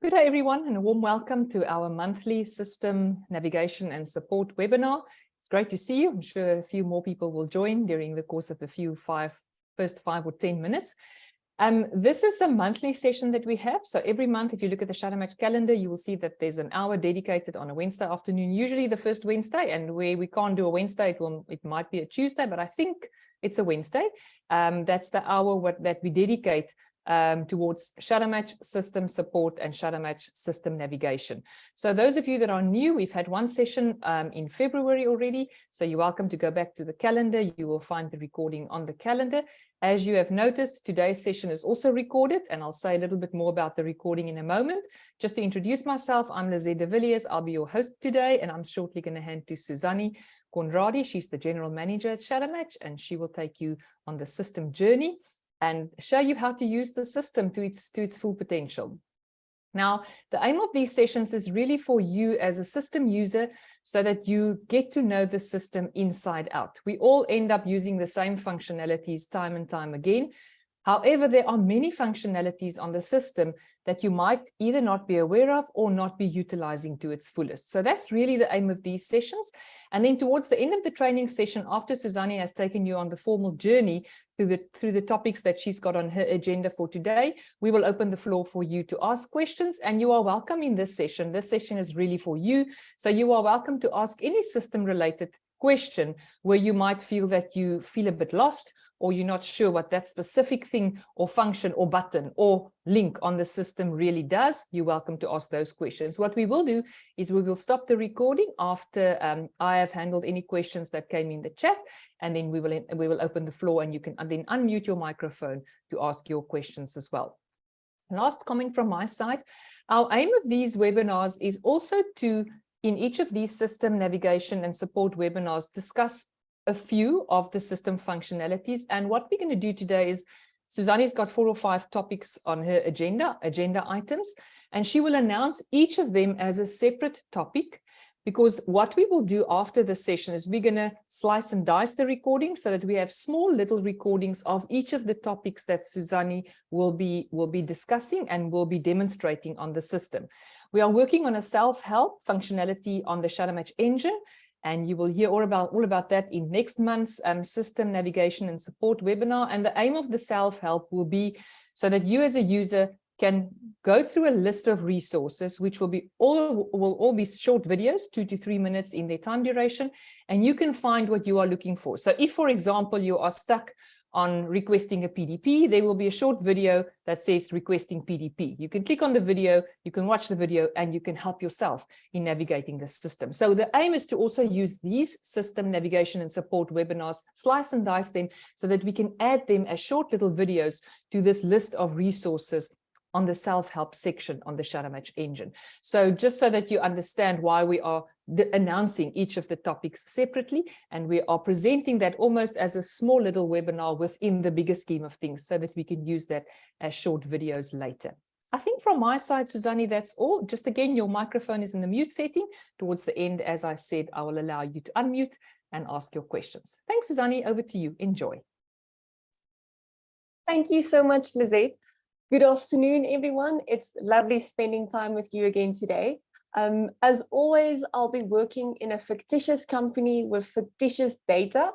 Good day, everyone, and a warm welcome to our monthly system navigation and support webinar. It's great to see you. I'm sure a few more people will join during the course of the first 5 or 10 minutes. This is a monthly session that we have. So every month, if you look at the Shadow Match calendar, you will see that there's an hour dedicated on a Wednesday afternoon, usually the first Wednesday, and where we can't do a Wednesday, it might be a Tuesday, but I think it's a Wednesday. That's the hour that we dedicate towards Shadow Match system support and Shadow Match system navigation. So those of you that are new, we've had one session in February already. So you're welcome to go back to the calendar. You will find the recording on the calendar. As you have noticed, today's session is also recorded, and I'll say a little bit more about the recording in a moment. Just to introduce myself, I'm Lizette de Villiers. I'll be your host today, and I'm shortly going to hand to Suzanne Conradi. She's the General Manager at Shadow Match, and she will take you on the system journey and show you how to use the system to its full potential. Now, the aim of these sessions is really for you as a system user so that you get to know the system inside out. We all end up using the same functionalities time and time again. However, there are many functionalities on the system that you might either not be aware of or not be utilizing to its fullest. So that's really the aim of these sessions. And then towards the end of the training session, after Suzanne has taken you on the formal journey through the topics that she's got on her agenda for today, we will open the floor for you to ask questions, and you are welcome in this session. This session is really for you. So you are welcome to ask any system-related question where you might feel that you feel a bit lost, or you're not sure what that specific thing or function or button or link on the system really does. You're welcome to ask those questions. What we will do is we will stop the recording after I have handled any questions that came in the chat, and then we will open the floor, and you can then unmute your microphone to ask your questions as well. Last comment from my side, our aim of these webinars is also to, in each of these system navigation and support webinars, discuss a few of the system functionalities. And what we're going to do today is Suzanne's got 4 or 5 topics on her agenda items, and she will announce each of them as a separate topic, because what we will do after the session is we're going to slice and dice the recording so that we have small little recordings of each of the topics that Suzanne will be discussing and will be demonstrating on the system. We are working on a self-help functionality on the Shadow Match engine, and you will hear all about that in next month's system navigation and support webinar. And the aim of the self-help will be so that you as a user can go through a list of resources, which will all be short videos, 2 to 3 minutes in their time duration, and you can find what you are looking for. So if, for example, you are stuck on requesting a PDP, there will be a short video that says requesting PDP. You can click on the video, you can watch the video, and you can help yourself in navigating the system. So the aim is to also use these system navigation and support webinars, slice and dice them so that we can add them as short little videos to this list of resources on the self-help section on the Shadow Match engine. So just so that you understand why we are announcing each of the topics separately, and we are presenting that almost as a small little webinar within the bigger scheme of things so that we can use that as short videos later. I think from my side, Suzanne, that's all. Just again, your microphone is in the mute setting. Towards the end, as I said, I will allow you to unmute and ask your questions. Thanks, Suzanne. Over to you. Enjoy. Thank you so much, Lizette. Good afternoon, everyone. It's lovely spending time with you again today. As always, I'll be working in a fictitious company with fictitious data,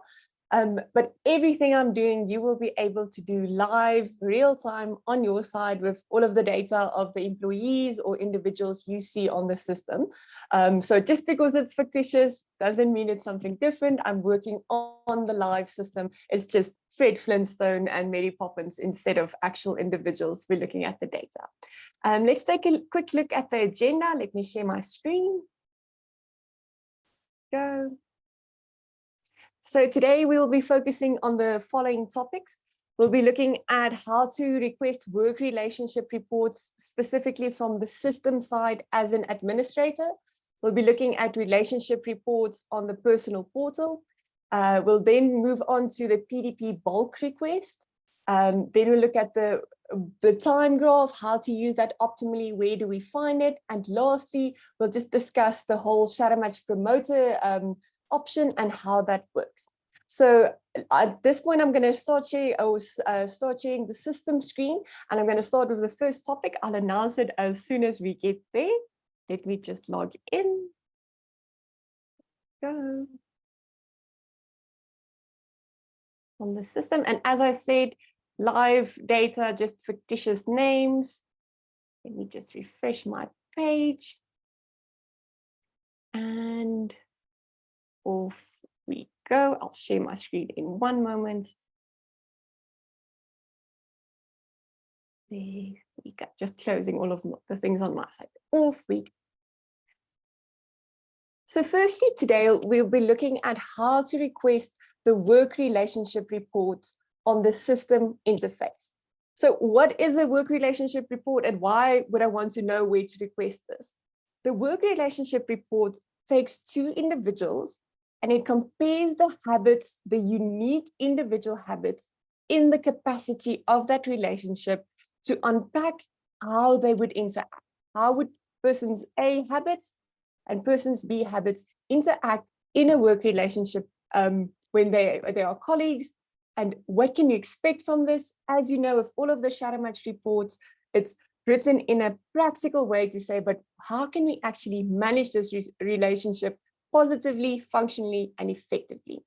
but everything I'm doing, you will be able to do live, real time on your side with all of the data of the employees or individuals you see on the system. So just because it's fictitious doesn't mean it's something different. I'm working on the live system. It's just Fred Flintstone and Mary Poppins instead of actual individuals. We're looking at the data. Let's take a quick look at the agenda. Let me share my screen. Go. So today we'll be focusing on the following topics. We'll be looking at how to request work relationship reports specifically from the system side as an administrator. We'll be looking at relationship reports on the personal portal. We'll then move on to the PDP bulk request. Then we'll look at the time graph, how to use that optimally, where do we find it? And lastly, we'll just discuss the whole Shadow Match promoter option and how that works. So at this point, I'm going to start sharing the system screen, and I'm going to start with the first topic. I'll announce it as soon as we get there. Let me just log in. Go on the system. And as I said, live data, just fictitious names. Let me just refresh my page. And off we go. I'll share my screen in one moment. There we go. Just closing all of the things on my side. Off we go. So firstly, today we'll be looking at how to request the work relationship reports on the system interface. So what is a work relationship report and why would I want to know where to request this? The work relationship report takes two individuals and it compares the habits, the unique individual habits in the capacity of that relationship to unpack how they would interact. How would persons A habits and persons B habits interact in a work relationship when they are colleagues, and what can you expect from this? As you know, with all of the shadow match reports, it's written in a practical way to say, but how can we actually manage this relationship positively, functionally, and effectively?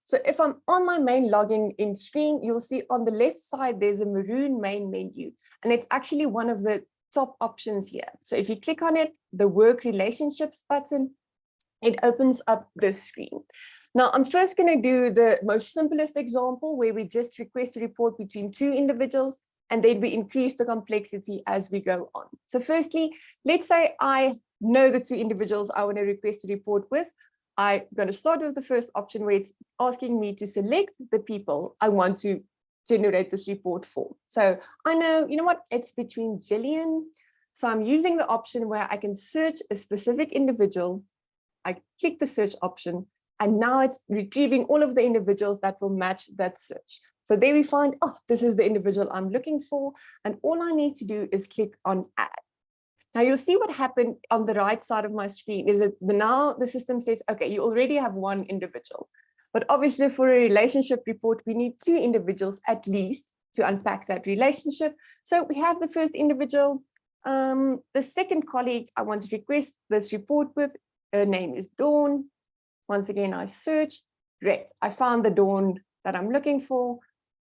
So if I'm on my main login in screen, you'll see on the left side, there's a maroon main menu, and it's actually one of the top options here. So if you click on it, the work relationships button, it opens up this screen. Now, I'm first going to do the most simplest example where we just request a report between two individuals, and then we increase the complexity as we go on. So firstly, let's say I know the two individuals I want to request a report with. I'm going to start with the first option where it's asking me to select the people I want to generate this report for. So I know, you know what, it's between Jillian. So I'm using the option where I can search a specific individual. I click the search option, and now it's retrieving all of the individuals that will match that search. So there we find, oh, this is the individual I'm looking for. And all I need to do is click on add. Now you'll see what happened on the right side of my screen is that now the system says, okay, you already have one individual. But obviously for a relationship report, we need two individuals at least to unpack that relationship. So we have the first individual. The second colleague I want to request this report with, her name is Dawn. Once again, I search, great. I found the Dawn that I'm looking for,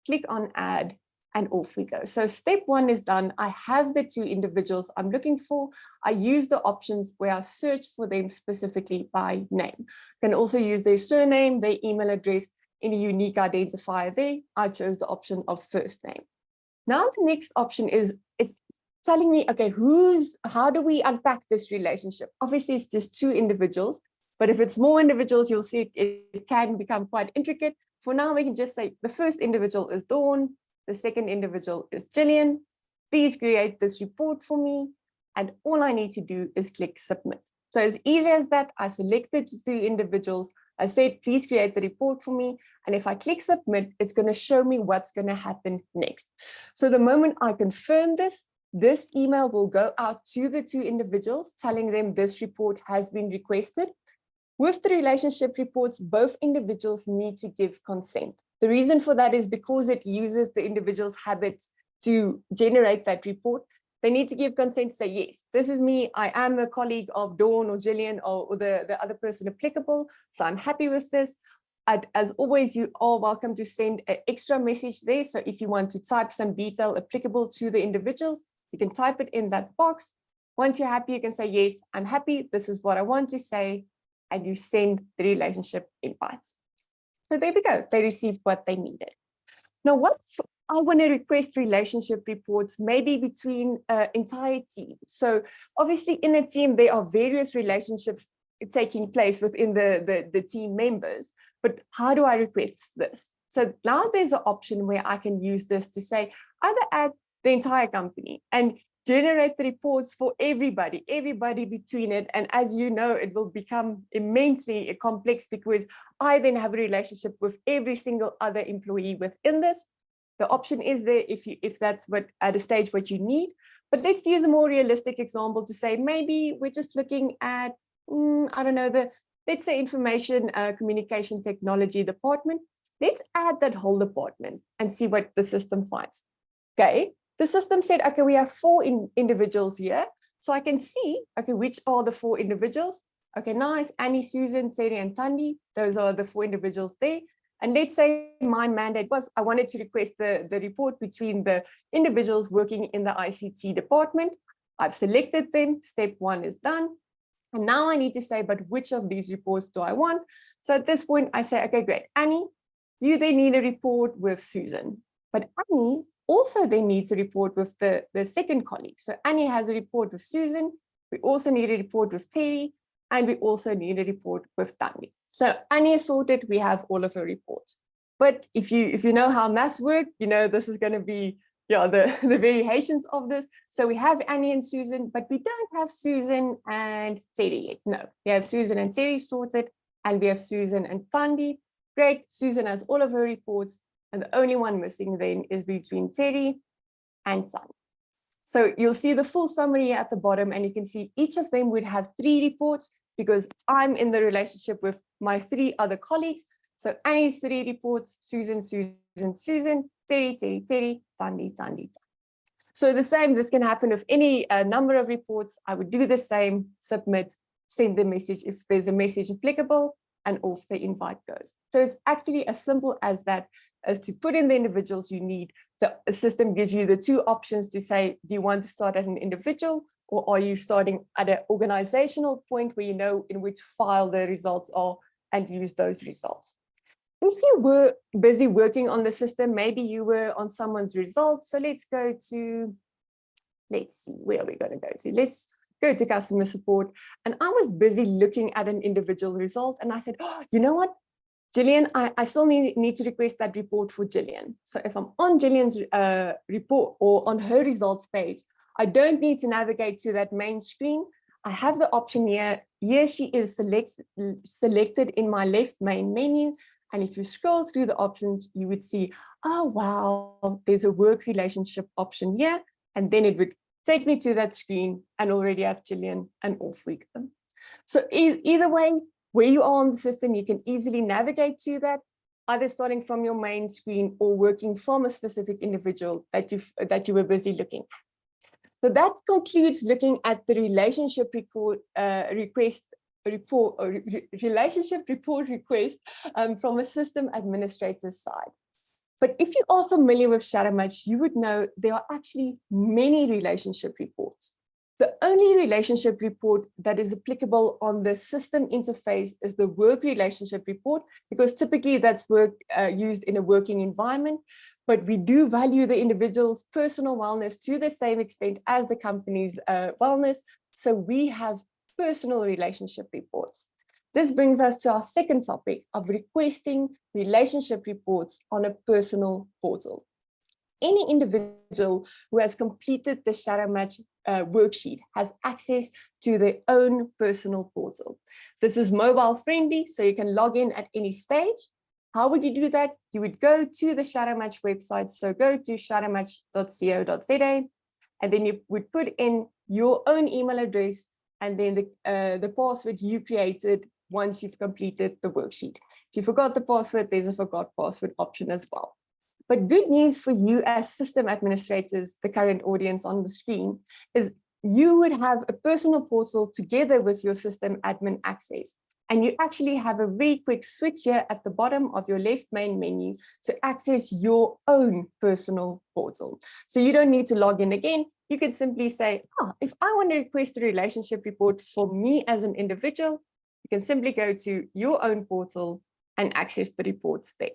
click on add, and off we go. So step one is done. I have the two individuals I'm looking for. I use the options where I search for them specifically by name. Can also use their surname, their email address, any unique identifier there. I chose the option of first name. Now the next option is, it's telling me, okay, how do we unpack this relationship? Obviously, it's just two individuals. But if it's more individuals, you'll see it can become quite intricate. For now, we can just say the first individual is Dawn, the second individual is Jillian. Please create this report for me. And all I need to do is click submit. So as easy as that, I selected two individuals. I said, please create the report for me. And if I click submit, it's going to show me what's going to happen next. So the moment I confirm this email will go out to the two individuals, telling them this report has been requested. With the relationship reports, both individuals need to give consent. The reason for that is because it uses the individual's habits to generate that report. They need to give consent to say, yes, this is me. I am a colleague of Dawn or Jillian or the other person applicable. So I'm happy with this. As always, you are welcome to send an extra message there. So if you want to type some detail applicable to the individuals, you can type it in that box. Once you're happy, you can say, yes, I'm happy. This is what I want to say. And you send the relationship invites. So there we go. They received what they needed. Now, what I want to request relationship reports maybe between entire team. So obviously in a team, there are various relationships taking place within the team members. But how do I request this? So now there's an option where I can use this to say either add the entire company and generate the reports for everybody between it. And as you know, it will become immensely complex because I then have a relationship with every single other employee within this. The option is there if that's what at a stage what you need. But let's use a more realistic example to say maybe we're just looking at, I don't know, let's say information communication technology department. let's add that whole department and see what the system finds. Okay, the system said, okay, we have 4 individuals here. So I can see, okay, which are the 4 individuals. Okay, nice. Annie, Susan, Terry, and Thandi. Those are the 4 individuals there. And let's say my mandate was I wanted to request the report between the individuals working in the ICT department. I've selected them. Step 1 is done. And now I need to say, but which of these reports do I want? So at this point, I say, okay, great. Annie, you then need a report with Susan. But Annie also then needs a report with the second colleague. So Annie has a report with Susan. We also need a report with Terry. And we also need a report with Thandi. So Annie is sorted, we have all of her reports. But if you know how maths work, you know this is going to be the variations of this. So we have Annie and Susan, but we don't have Susan and Terry yet. No, we have Susan and Terry sorted, and we have Susan and Thandi. Great, Susan has all of her reports, and the only one missing then is between Terry and Thandi. So you'll see the full summary at the bottom, and you can see each of them would have 3 reports because I'm in the relationship with my 3 other colleagues. So Annie's 3 reports, Susan, Susan, Susan, Terry, Terry, Terry, Thandi, Thandi. So the same, this can happen with any number of reports. I would do the same, submit, send the message if there's a message applicable, and off the invite goes. So it's actually as simple as that, as to put in the individuals you need. The system gives you the 2 options to say, do you want to start at an individual, or are you starting at an organizational point where you know in which file the results are and use those results. If you were busy working on the system, maybe you were on someone's results. So let's see, where are we going to go to? Let's go to customer support. And I was busy looking at an individual result. And I said, oh, you know what? Gillian, I still need to request that report for Gillian. So if I'm on Gillian's report or on her results page, I don't need to navigate to that main screen. I have the option here. Here she is selected in my left main menu. And if you scroll through the options, you would see, oh, wow, there's a work relationship option here. And then it would take me to that screen and already have Gillian, and off we go. So either way, where you are on the system, you can easily navigate to that, either starting from your main screen or working from a specific individual that you were busy looking at. So that concludes looking at the relationship report request from a system administrator's side. But if you are familiar with ShadowMatch, you would know there are actually many relationship reports. The only relationship report that is applicable on the system interface is the work relationship report, because typically that's used in a working environment. But we do value the individual's personal wellness to the same extent as the company's wellness. So we have personal relationship reports. This brings us to our second topic of requesting relationship reports on a personal portal. Any individual who has completed the ShadowMatch worksheet has access to their own personal portal. This is mobile friendly, so you can log in at any stage. How would you do that? You would go to the ShadowMatch website. So go to shadowmatch.co.za, and then you would put in your own email address and then the password you created once you've completed the worksheet. If you forgot the password, there's a forgot password option as well. But good news for you as system administrators, the current audience on the screen, is you would have a personal portal together with your system admin access. And you actually have a very quick switch here at the bottom of your left main menu to access your own personal portal. So you don't need to log in again. You can simply say, if I want to request a relationship report for me as an individual, you can simply go to your own portal and access the reports there.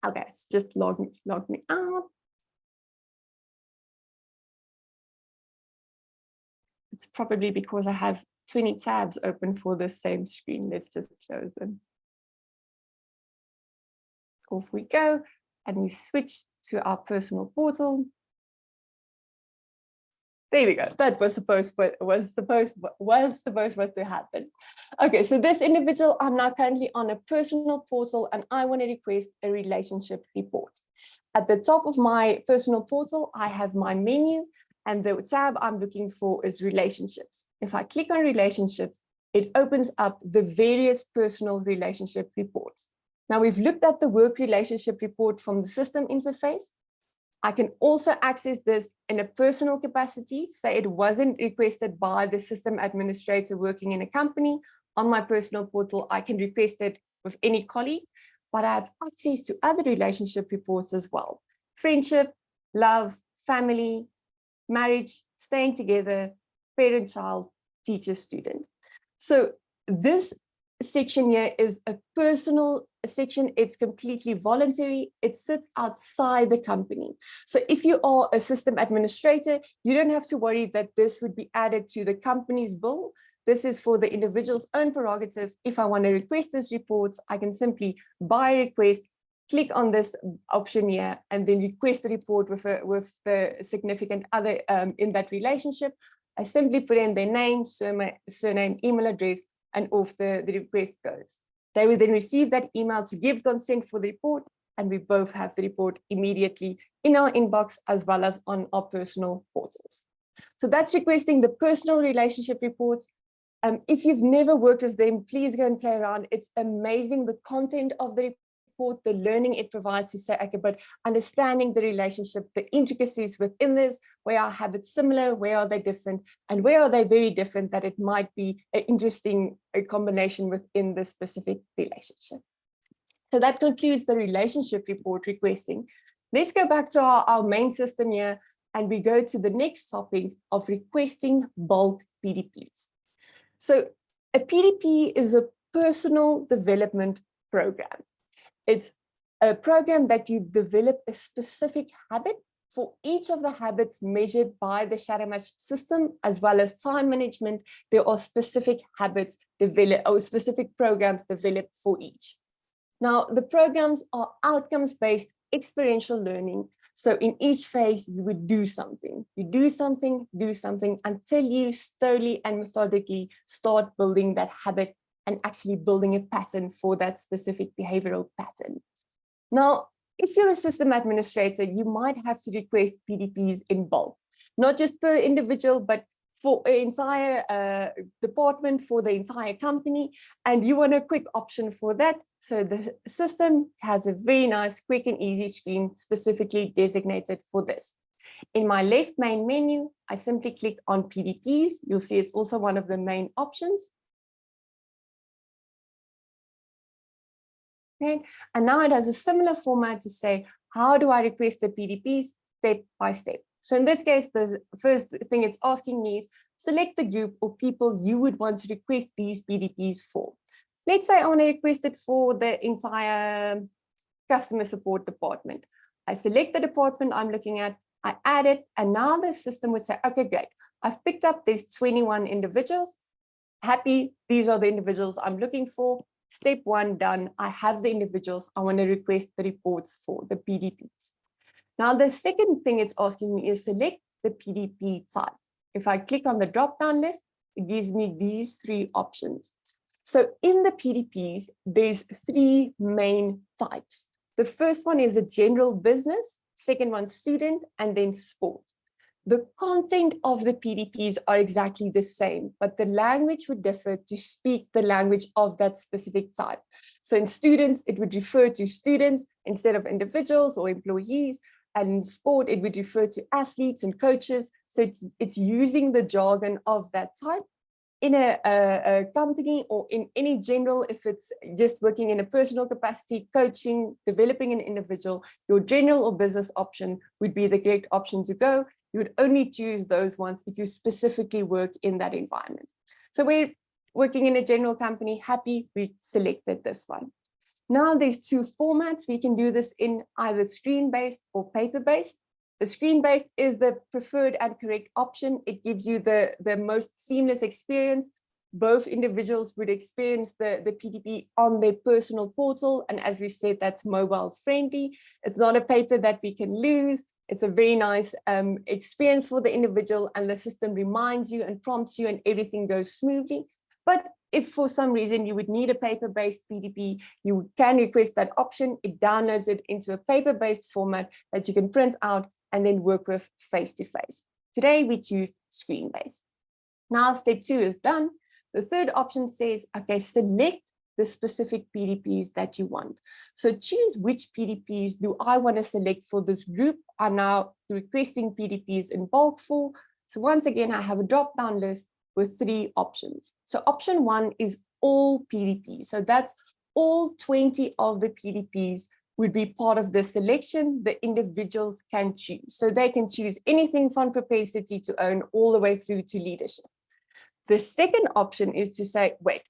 Okay, it's just log me out. It's probably because I have 20 tabs open for the same screen. Let's just close them. Off we go, and we switch to our personal portal. There we go. That was supposed to happen. Okay, so this individual, I'm now currently on a personal portal and I want to request a relationship report. At the top of my personal portal, I have my menu, and the tab I'm looking for is relationships. If I click on relationships, it opens up the various personal relationship reports. Now we've looked at the work relationship report from the system interface. I can also access this in a personal capacity, say it wasn't requested by the system administrator working in a company. On my personal portal, I can request it with any colleague, but I have access to other relationship reports as well. Friendship, love, family, marriage, staying together, parent-child, teacher-student. So this section here is a personal section. It's completely voluntary. It sits outside the company. So if you are a system administrator, you don't have to worry that this would be added to the company's bill. This is for the individual's own prerogative. If I want to request this reports, I can simply by request, click on this option here, and then request a report with the significant other in that relationship. I simply put in their name, surname, email address, and off the request goes. They will then receive that email to give consent for the report, and we both have the report immediately in our inbox as well as on our personal portals. So that's requesting the personal relationship reports. If you've never worked with them, please go and play around. It's amazing, the content of the report, the learning it provides to say, okay, but understanding the relationship, the intricacies within this, where are habits similar, where are they different, and where are they very different, that it might be an interesting combination within the specific relationship. So that concludes the relationship report requesting. Let's go back to our main system here, and we go to the next topic of requesting bulk PDPs. So a PDP is a personal development program. It's a program that you develop a specific habit. For each of the habits measured by the Shadowmatch system, as well as time management, there are specific habits developed or specific programs developed for each. Now, the programs are outcomes-based experiential learning. So in each phase, you would do something. You do something until you slowly and methodically start building that habit and actually building a pattern for that specific behavioral pattern. Now, if you're a system administrator, you might have to request PDPs in bulk, not just per individual, but for an entire department, for the entire company, and you want a quick option for that. So the system has a very nice, quick and easy screen specifically designated for this. In my left main menu, I simply click on PDPs. You'll see it's also one of the main options. Okay. And now it has a similar format to say, how do I request the PDPs step by step? So in this case, the first thing it's asking me is select the group or people you would want to request these PDPs for. Let's say I want to request it for the entire customer support department. I select the department I'm looking at, I add it, and now the system would say, okay, great. I've picked up these 21 individuals. Happy, these are the individuals I'm looking for. Step one done, I have the individuals. I want to request the reports for the PDPs. Now, the second thing it's asking me is select the PDP type. If I click on the drop-down list, it gives me these three options. So in the PDPs, there's three main types. The first one is a general business, second one student, and then sport. The content of the PDPs are exactly the same, but the language would differ to speak the language of that specific type. So in students, it would refer to students instead of individuals or employees. And in sport, it would refer to athletes and coaches. So it's using the jargon of that type. In a company or in any general, if it's just working in a personal capacity, coaching, developing an individual, your general or business option would be the correct option to go. You would only choose those ones if you specifically work in that environment. So we're working in a general company, happy, we selected this one. Now there's two formats. We can do this in either screen-based or paper-based. The screen-based is the preferred and correct option. It gives you the most seamless experience. Both individuals would experience the PDP on their personal portal. And as we said, that's mobile friendly. It's not a paper that we can lose. It's a very nice experience for the individual, and the system reminds you and prompts you and everything goes smoothly. But if for some reason you would need a paper-based PDP, you can request that option. It downloads it into a paper-based format that you can print out and then work with face-to-face. Today, we choose screen-based. Now, step two is done. The third option says, okay, select the specific PDPs that you want. So choose which PDPs do I want to select for this group. I'm now requesting PDPs in bulk for. So once again, I have a drop-down list with 3 options. So option 1 is all PDPs. So that's all 20 of the PDPs would be part of the selection the individuals can choose. So they can choose anything from propensity to own all the way through to leadership. The second option is to say, wait,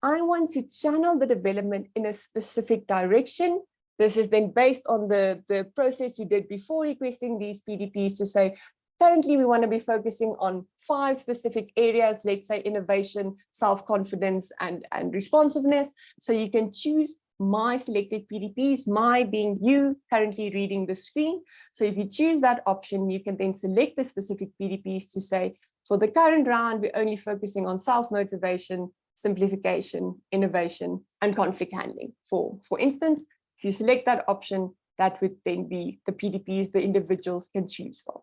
I want to channel the development in a specific direction. This is then based on the process you did before requesting these PDPs to say, currently we want to be focusing on 5 specific areas, let's say innovation, self-confidence, and responsiveness. So you can choose my selected PDPs, my being you currently reading the screen. So if you choose that option, you can then select the specific PDPs to say, for the current round, we're only focusing on self-motivation, simplification, innovation, and conflict handling. For instance, if you select that option, that would then be the PDPs the individuals can choose from.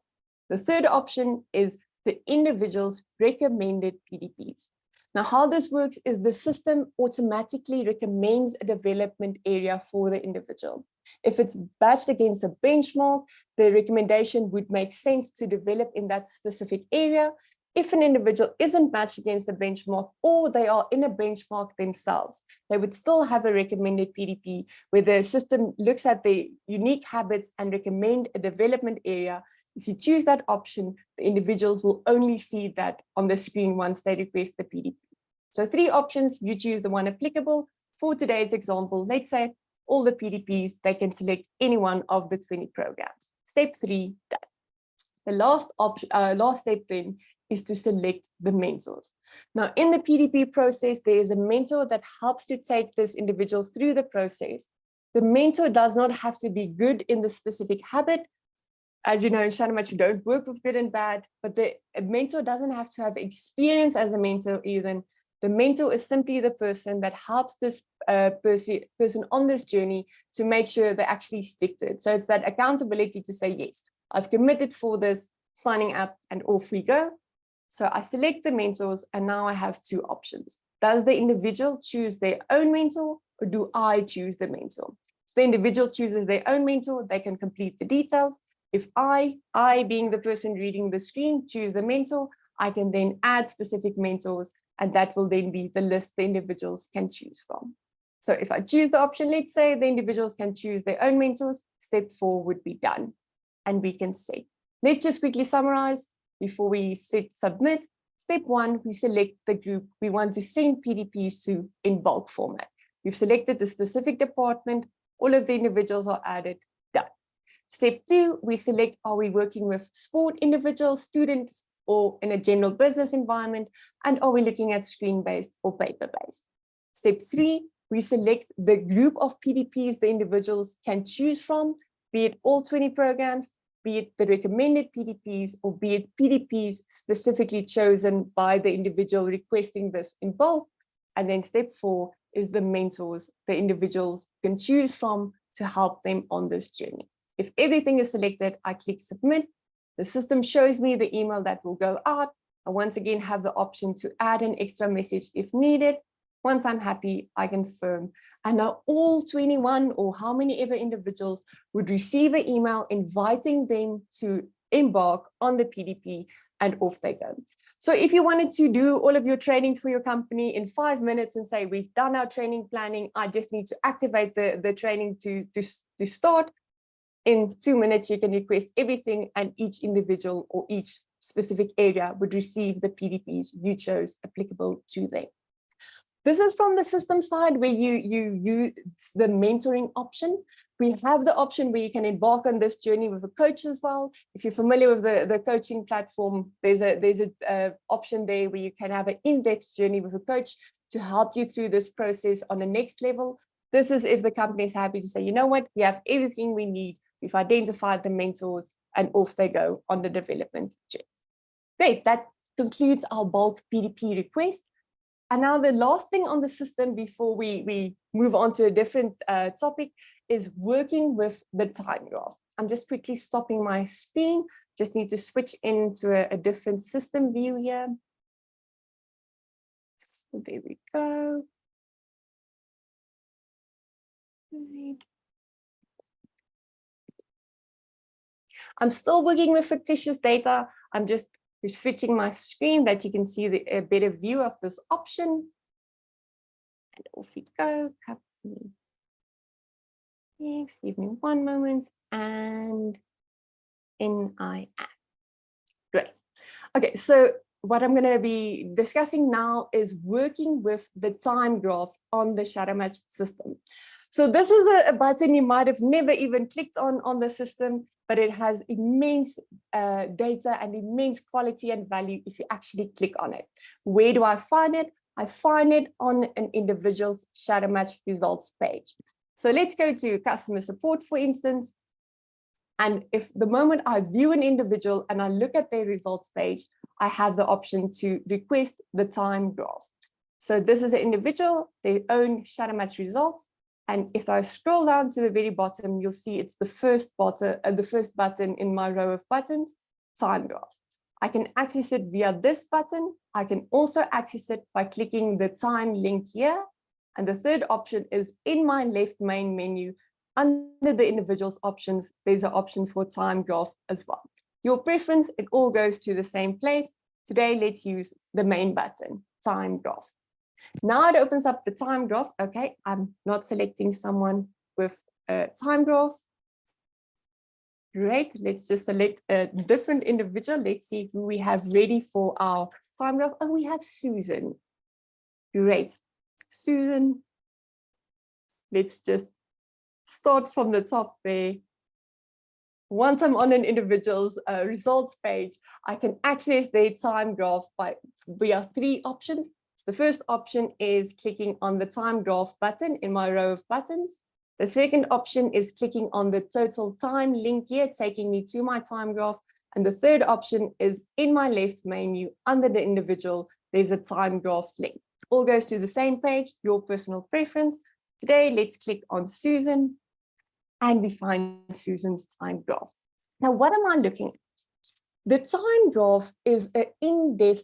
The third option is the individual's recommended PDPs. Now, how this works is the system automatically recommends a development area for the individual. If it's batched against a benchmark, the recommendation would make sense to develop in that specific area. If an individual isn't matched against a benchmark or they are in a benchmark themselves, they would still have a recommended PDP where the system looks at their unique habits and recommend a development area. If you choose that option, the individuals will only see that on the screen once they request the PDP. So 3 options, you choose the one applicable. For today's example, let's say all the PDPs, they can select any one of the 20 programs. Step 3, done. The last step then is to select the mentors. Now, in the PDP process, there is a mentor that helps to take this individual through the process. The mentor does not have to be good in the specific habit. As you know, in Shanamat, you don't work with good and bad, but the mentor doesn't have to have experience as a mentor either. The mentor is simply the person that helps this person on this journey to make sure they actually stick to it. So it's that accountability to say, yes, I've committed for this, signing up, and off we go. So I select the mentors, and now I have 2 options. Does the individual choose their own mentor, or do I choose the mentor? If the individual chooses their own mentor, they can complete the details. If I being the person reading the screen, choose the mentor, I can then add specific mentors, and that will then be the list the individuals can choose from. So if I choose the option, let's say the individuals can choose their own mentors, step 4 would be done, and we can save. Let's just quickly summarize before we submit. Step 1, we select the group we want to send PDPs to in bulk format. We've selected the specific department, all of the individuals are added, done. Step 2, we select, are we working with sport individuals, students, or in a general business environment, and are we looking at screen-based or paper-based? Step 3, we select the group of PDPs the individuals can choose from, be it all 20 programs, be it the recommended PDPs, or be it PDPs specifically chosen by the individual requesting this in bulk. And then step 4 is the mentors the individuals can choose from to help them on this journey. If everything is selected, I click submit. The system shows me the email that will go out. I once again have the option to add an extra message if needed. Once I'm happy, I confirm. And now all 21 or how many ever individuals would receive an email inviting them to embark on the PDP, and off they go. So if you wanted to do all of your training for your company in 5 minutes and say, we've done our training planning, I just need to activate the training to start. In 2 minutes, you can request everything, and each individual or each specific area would receive the PDPs you chose applicable to them. This is from the system side where you use the mentoring option. We have the option where you can embark on this journey with a coach as well. If you're familiar with the coaching platform, there's a option there where you can have an in-depth journey with a coach to help you through this process on the next level. This is if the company is happy to say, you know what, we have everything we need. We've identified the mentors, and off they go on the development journey. Great, that concludes our bulk PDP request. And now the last thing on the system before we move on to a different topic is working with the time graph. I'm just quickly stopping my screen. Just need to switch into a different system view here. There we go. Right. I'm still working with fictitious data. I'm just switching my screen that you can see a better view of this option. And off we go. Yes, give me one moment. And in I am. Great. Okay, so what I'm going to be discussing now is working with the time graph on the shadow match system. So this is a button you might have never even clicked on the system, but it has immense data and immense quality and value if you actually click on it. Where do I find it? I find it on an individual's shadow match results page. So let's go to customer support, for instance. And if the moment I view an individual and I look at their results page, I have the option to request the time graph. So this is an individual, their own shadow match results. And if I scroll down to the very bottom, you'll see it's the first button in my row of buttons, time graph. I can access it via this button. I can also access it by clicking the time link here. And the third option is in my left main menu. Under the individual's options, there's an option for time graph as well. Your preference, it all goes to the same place. Today, let's use the main button, time graph. Now it opens up the time graph. Okay, I'm not selecting someone with a time graph. Great, let's just select a different individual. Let's see who we have ready for our time graph. Oh, we have Susan. Great, Susan. Let's just start from the top there. Once I'm on an individual's results page, I can access their time graph via three options. The first option is clicking on the time graph button in my row of buttons. The second option is clicking on the total time link here, taking me to my time graph. And the third option is in my left menu under the individual, there's a time graph link. All goes to the same page, your personal preference. Today, let's click on Susan and we find Susan's time graph. Now, what am I looking at? The time graph is an in-depth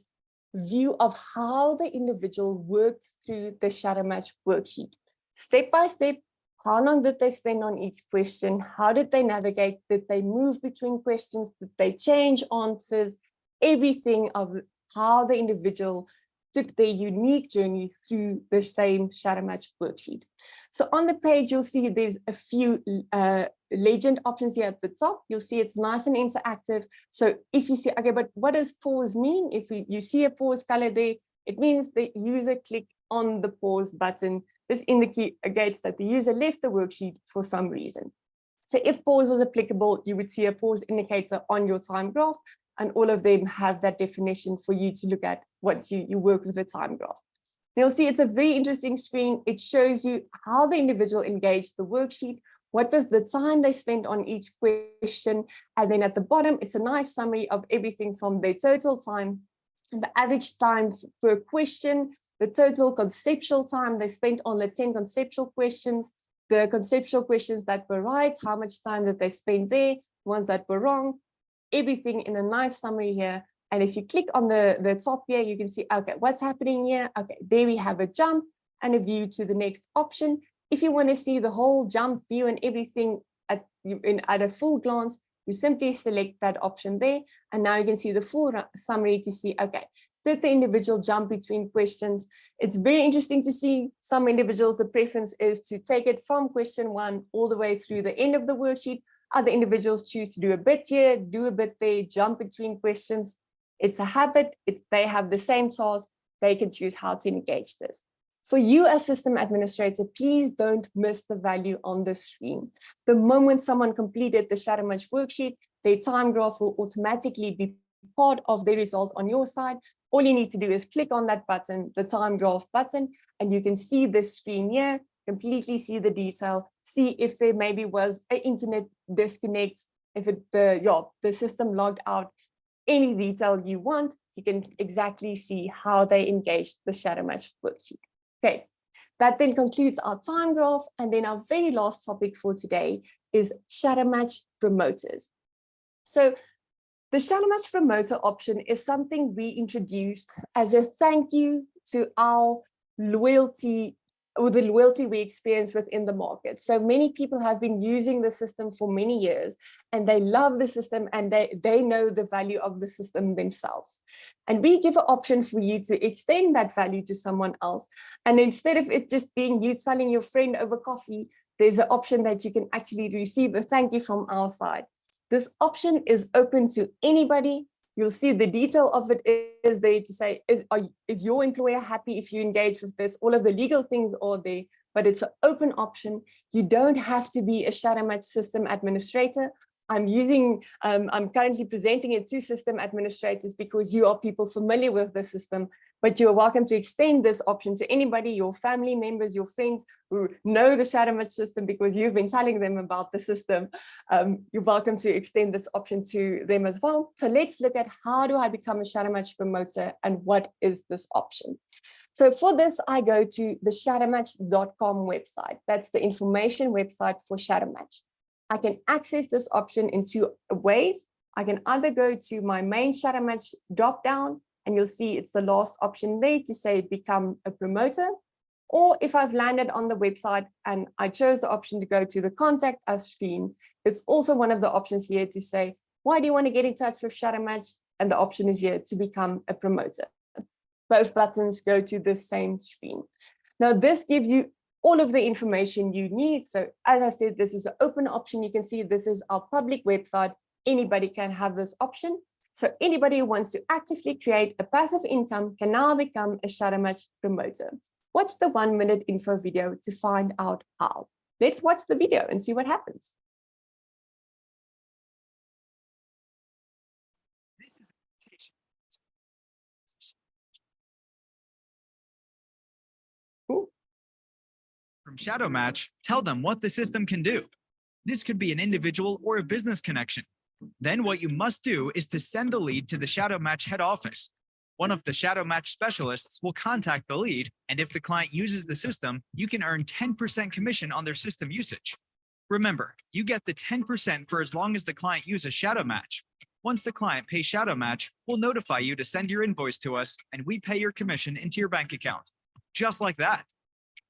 view of how the individual worked through the shadow match worksheet. Step by step, how long did they spend on each question? How did they navigate? Did they move between questions? Did they change answers? Everything of how the individual took their unique journey through the same shadow match worksheet. So on the page, you'll see there's a few legend options here at the top. You'll see it's nice and interactive. So if you see, okay, but what does pause mean? If you see a pause color there, it means the user clicked on the pause button. This indicates that the user left the worksheet for some reason. So if pause was applicable, you would see a pause indicator on your time graph, and all of them have that definition for you to look at once you work with the time graph. You'll see it's a very interesting screen. It shows you how the individual engaged the worksheet, what was the time they spent on each question, and then at the bottom, it's a nice summary of everything from their total time, the average time per question, the total conceptual time they spent on the 10 conceptual questions, the conceptual questions that were right, how much time did they spend there, ones that were wrong, everything in a nice summary here. And if you click on the top here, you can see, okay, what's happening here? Okay, there we have a jump and a view to the next option. If you want to see the whole jump view and everything at a full glance, you simply select that option there. And now you can see the full summary to see, okay, did the individual jump between questions? It's very interesting to see some individuals, the preference is to take it from question 1 all the way through the end of the worksheet. Other individuals choose to do a bit here, do a bit there, jump between questions. It's a habit. They have the same task. They can choose how to engage this. For you as system administrator, please don't miss the value on the screen. The moment someone completed the shadow match worksheet, their time graph will automatically be part of their result on your side. All you need to do is click on that button, the time graph button, and you can see this screen here, completely see the detail, see if there maybe was an internet disconnect, if the system logged out, any detail you want, you can exactly see how they engaged the shadow match worksheet. Okay, that then concludes our time graph. And then our very last topic for today is shadow match promoters. So the shadow match promoter option is something we introduced as a thank you to our loyalty or the loyalty we experience within the market. So many people have been using the system for many years, and they love the system, and they know the value of the system themselves. And we give an option for you to extend that value to someone else. And instead of it just being you telling your friend over coffee, there's an option that you can actually receive a thank you from our side. This option is open to anybody. You'll see the detail of it is there to say, is your employer happy if you engage with this? All of the legal things are there, but it's an open option. You don't have to be a shadow match system administrator. I'm currently presenting it to system administrators because you are people familiar with the system, but you're welcome to extend this option to anybody, your family members, your friends who know the shadow match system because you've been telling them about the system. You're welcome to extend this option to them as well. So let's look at how do I become a shadow match promoter and what is this option? So for this, I go to the shadowmatch.com website. That's the information website for shadow match. I can access this option in two ways. I can either go to my main shadow match drop down, and you'll see it's the last option there to say become a promoter. Or if I've landed on the website and I chose the option to go to the contact us screen, it's also one of the options here to say, why do you want to get in touch with shadow match? And the option is here to become a promoter. Both buttons go to the same screen. Now this gives you all of the information you need. So as I said, this is an open option. You can see this is our public website. Anybody can have this option. So anybody who wants to actively create a passive income can now become a shadow match promoter. Watch the 1-minute info video to find out how. Let's watch the video and see what happens. This is an invitation. Cool. From Shadow Match, tell them what the system can do. This could be an individual or a business connection. Then what you must do is to send the lead to the Shadow Match head office. One of the Shadow Match specialists will contact the lead, and if the client uses the system, you can earn 10% commission on their system usage. Remember, you get the 10% for as long as the client uses Shadow Match. Once the client pays Shadow Match, we'll notify you to send your invoice to us, and we pay your commission into your bank account. Just like that.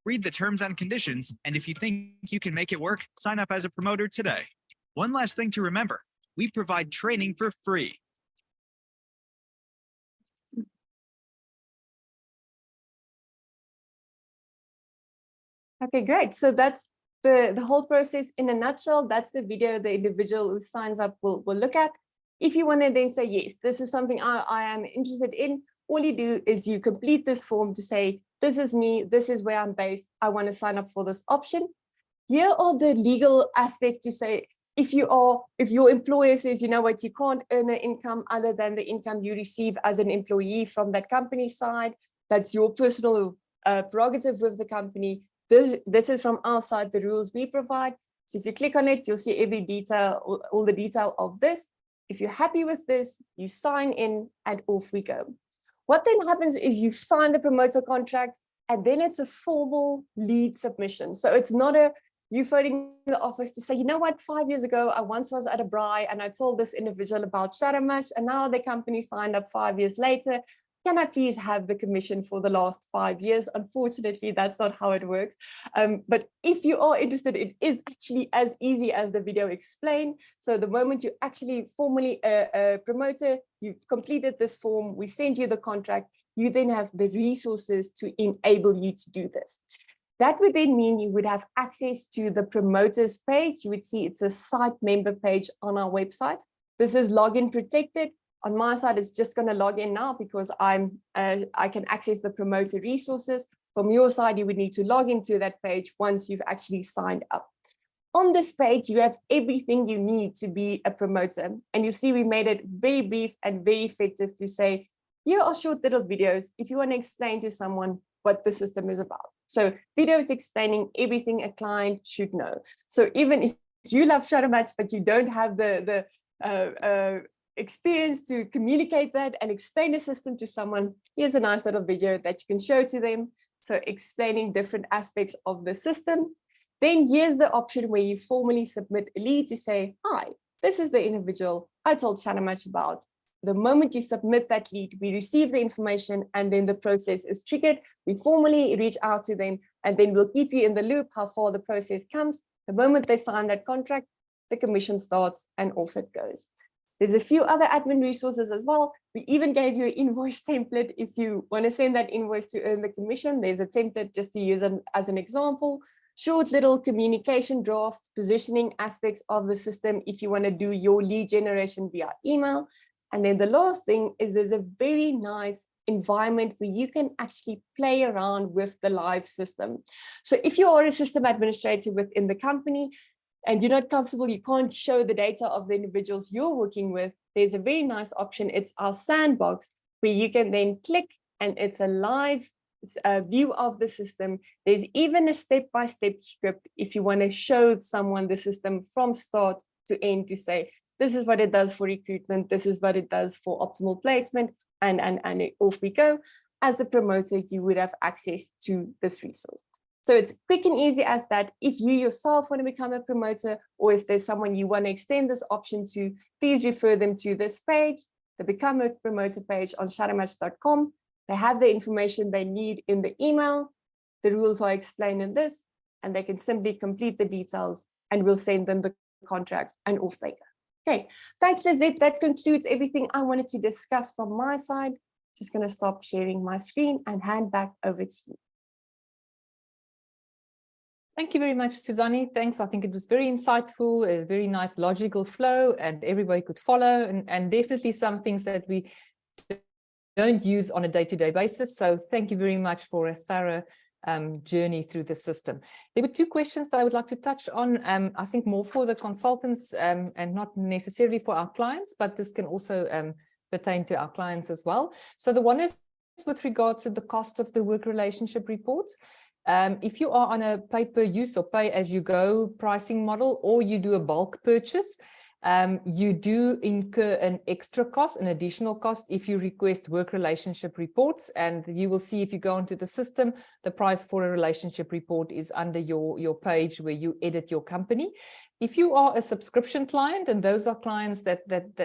Read the terms and conditions, and if you think you can make it work, sign up as a promoter today. One last thing to remember, we provide training for free. Okay, great. So that's the whole process in a nutshell. That's the video the individual who signs up will look at. If you want to then say, yes, this is something I am interested in, all you do is you complete this form to say, this is me, this is where I'm based, I want to sign up for this option. Here are the legal aspects to say, if your employer says, you know what, you can't earn an income other than the income you receive as an employee from that company side, that's your personal prerogative with the company. This is from our side, the rules we provide. So if you click on it, you'll see every detail, all the detail of this. If you're happy with this, you sign in and off we go. What then happens is you sign the promoter contract, and then it's a formal lead submission. So it's not you phoning the office to say, you know what, 5 years ago, I once was at a braai and I told this individual about Shadow Match, and now the company signed up 5 years later. Can I please have the commission for the last 5 years? Unfortunately, that's not how it works. But if you are interested, it is actually as easy as the video explained. So the moment you actually formally a promoter, you completed this form, we send you the contract, you then have the resources to enable you to do this. That would then mean you would have access to the promoters page. You would see it's a site member page on our website. This is login protected. On my side, it's just going to log in now because I can access the promoter resources. From your side, you would need to log into that page once you've actually signed up. On this page, you have everything you need to be a promoter. And you see we made it very brief and very effective to say, here are short little videos if you want to explain to someone what the system is about. So videos explaining everything a client should know. So even if you love Shadow Match, but you don't have the experience to communicate that and explain the system to someone, here's a nice little video that you can show to them. So explaining different aspects of the system. Then here's the option where you formally submit a lead to say, hi, this is the individual I told Shadow Match about. the moment you submit that lead, we receive the information and then the process is triggered. We formally reach out to them and then we'll keep you in the loop how far the process comes. The moment they sign that contract, the commission starts and off it goes. There's a few other admin resources as well. We even gave you an invoice template. If you want to send that invoice to earn the commission, there's a template just to use as an example. Short little communication drafts, positioning aspects of the system if you want to do your lead generation via email. And then the last thing is there's a very nice environment where you can actually play around with the live system. So if you are a system administrator within the company and you're not comfortable, you can't show the data of the individuals you're working with, there's a very nice option. It's our sandbox where you can then click and it's a live view of the system. There's even a step-by-step script if you want to show someone the system from start to end to say, this is what it does for recruitment, this is what it does for optimal placement, and off we go. As a promoter, you would have access to this resource. So it's quick and easy as that. If you yourself want to become a promoter, or if there's someone you want to extend this option to, please refer them to this page, the Become a Promoter page on shadowmatch.com. They have the information they need in the email. The rules are explained in this, and they can simply complete the details and we'll send them the contract and off they go. Okay, thanks, Lizette. That concludes everything I wanted to discuss from my side. Just going to stop sharing my screen and hand back over to you. Thank you very much, Suzanne. Thanks. I think it was very insightful, a very nice logical flow, and everybody could follow, and definitely some things that we don't use on a day-to-day basis. So thank you very much for a thorough journey through the system. There were two questions that I would like to touch on, I think more for the consultants and not necessarily for our clients, but this can also pertain to our clients as well. So the one is with regard to the cost of the work relationship reports. If you are on a pay-per-use or pay-as-you-go pricing model, or you do a bulk purchase, you do incur an extra cost, an additional cost, if you request work relationship reports. And you will see if you go onto the system, the price for a relationship report is under your page where you edit your company. If you are a subscription client, and those are clients that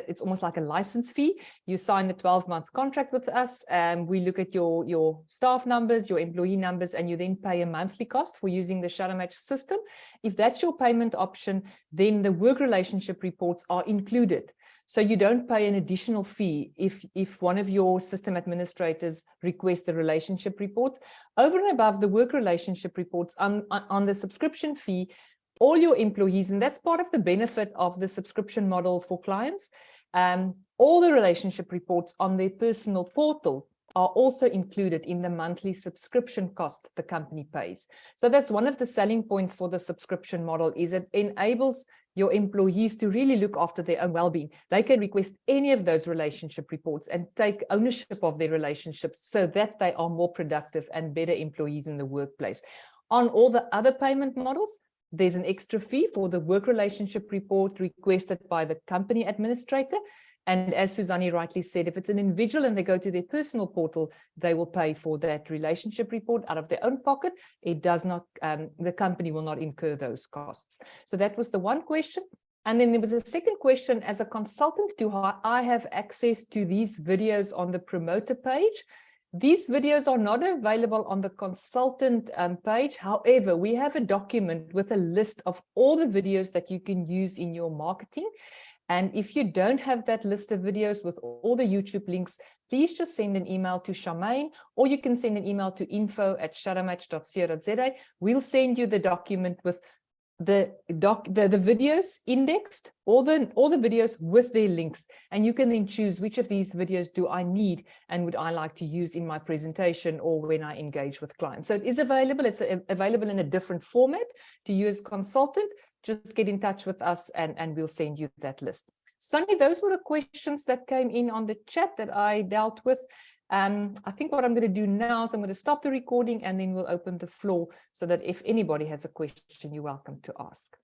it's almost like a license fee, you sign a 12-month contract with us, and we look at your staff numbers, your employee numbers, and you then pay a monthly cost for using the ShadowMatch system. If that's your payment option, then the work relationship reports are included. So you don't pay an additional fee if one of your system administrators requests the relationship reports. Over and above the work relationship reports on the subscription fee, all your employees, and that's part of the benefit of the subscription model for clients, all the relationship reports on their personal portal are also included in the monthly subscription cost the company pays. So that's one of the selling points for the subscription model, is it enables your employees to really look after their own well-being. They can request any of those relationship reports and take ownership of their relationships so that they are more productive and better employees in the workplace. On all the other payment models, there's an extra fee for the work relationship report requested by the company administrator. And as Suzanne rightly said, if it's an individual and they go to their personal portal, they will pay for that relationship report out of their own pocket. It does not, the company will not incur those costs. So that was the one question. And then there was a second question: as a consultant, do I have access to these videos on the promoter page? These videos are not available on the consultant page. However, we have a document with a list of all the videos that you can use in your marketing. And if you don't have that list of videos with all the YouTube links, please just send an email to Charmaine, or you can send an email to info@shadowmatch.co.za. We'll send you the document with the videos indexed, all the videos with their links, and you can then choose which of these videos do I need and would I like to use in my presentation or when I engage with clients. So it is available. It's available in a different format to you as consultant. Just get in touch with us and we'll send you that list. Sunny, those were the questions that came in on the chat that I dealt with. I think what I'm going to do now is I'm going to stop the recording, and then we'll open the floor so that if anybody has a question, you're welcome to ask.